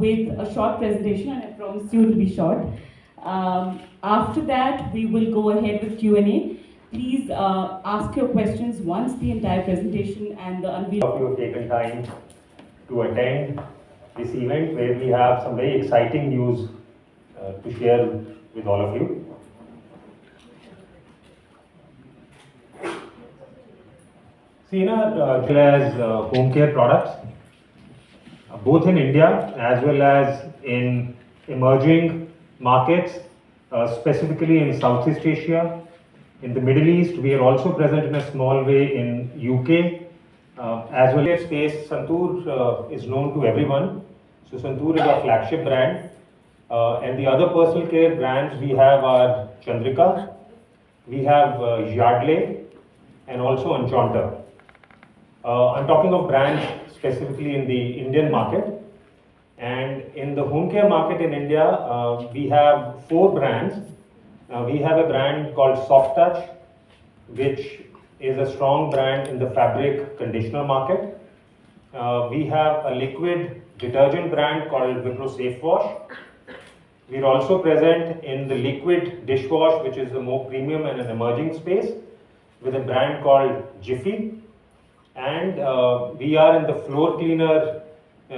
with a short presentation, and I promise you it will be short. After that, we will go ahead with Q&A. Please ask your questions once the entire presentation and the unveil. Of you have taken time to attend this event where we have some very exciting news to share with all of you. See, in our home care products, both in India as well as in emerging markets, specifically in Southeast Asia, in the Middle East, we are also present in a small way in UK, as well as space. Santoor is known to everyone. So Santoor is our flagship brand, and the other personal care brands we have are Chandrika, we have Yardley, and also Enchanter. I'm talking of brands specifically in the Indian market, and in the home care market in India, we have 4 brands. We have a brand called Soft Touch, which is a strong brand in the fabric conditioner market. We have a liquid detergent brand called Wipro Safe Wash. We are also present in the liquid dishwash, which is the more premium and an emerging space, with a brand called Jiffy. And we are in the floor cleaner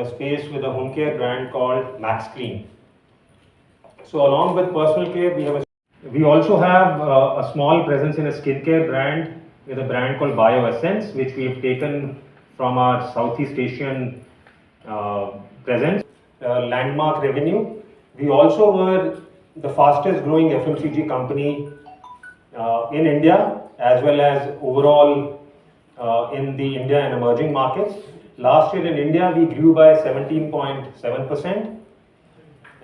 space with a home care brand called Max Clean. So along with personal care, we also have a small presence in a skincare brand with a brand called BioEssence, which we have taken from our Southeast Asian presence. Landmark revenue. We also were the fastest growing FMCG company in India as well as overall in the India and emerging markets. Last year in India, we grew by 17.7%.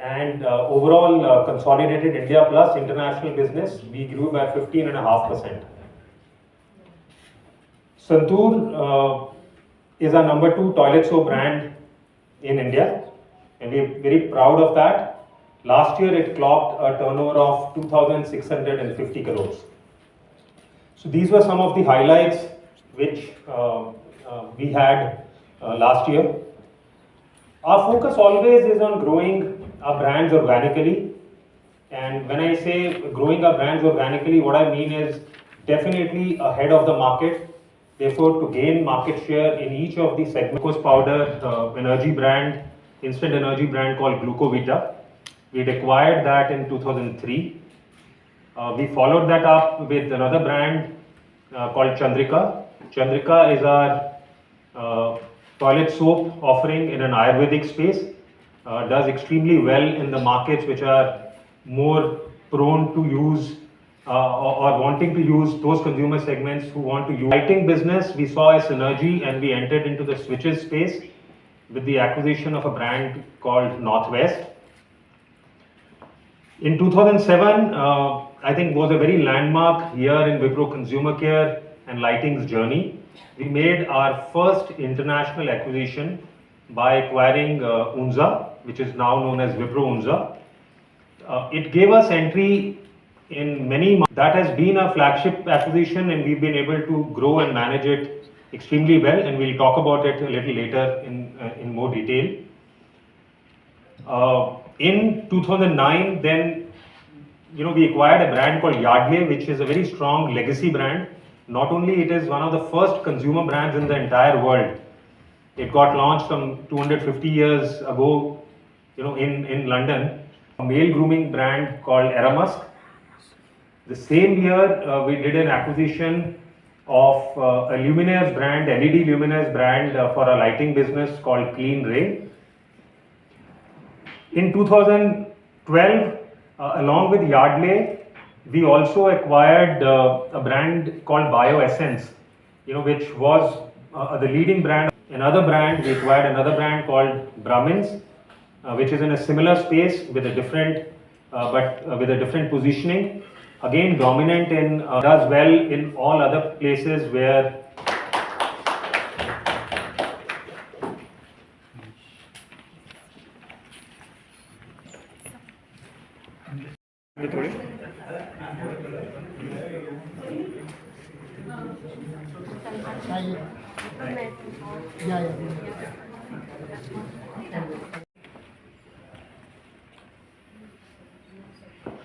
And overall consolidated India plus international business, we grew by 15.5%. Santoor is our number 2 toilet soap brand in India, and we're very proud of that. Last year it clocked a turnover of 2,650 crores. So these were some of the highlights which we had last year. Our focus always is on growing our brands organically, and when I say growing our brands organically, what I mean is definitely ahead of the market. Therefore, to gain market share in each of the segments. Glucose powder energy brand, instant energy brand called Glucovita. We had acquired that in 2003. We followed that up with another brand called Chandrika. Chandrika is our toilet soap offering in an Ayurvedic space. Does extremely well in the markets which are more prone to use or wanting to use those consumer segments who want to use. Lighting business, we saw a synergy and we entered into the switches space with the acquisition of a brand called Northwest. In 2007, I think was a very landmark year in Wipro consumer care and lighting's journey. We made our first international acquisition by acquiring Unza, which is now known as Wipro Unza. It gave us entry in many markets. That has been a flagship acquisition, and we've been able to grow and manage it extremely well, and we'll talk about it a little later in more detail. In 2009, then we acquired a brand called Yardley, which is a very strong legacy brand. Not only it is one of the first consumer brands in the entire world. It got launched some 250 years ago, in London. A male grooming brand called Aramusk. The same year, we did an acquisition of a luminaires brand, LED luminaires brand for a lighting business called Clean Ray. In 2012, along with Yardley, we also acquired a brand called BioEssence, which was the leading brand. Another brand, we acquired another brand called Brahmins, which is in a similar space with a different, with a different positioning. Again, dominant in, does well in all other places where Yeah.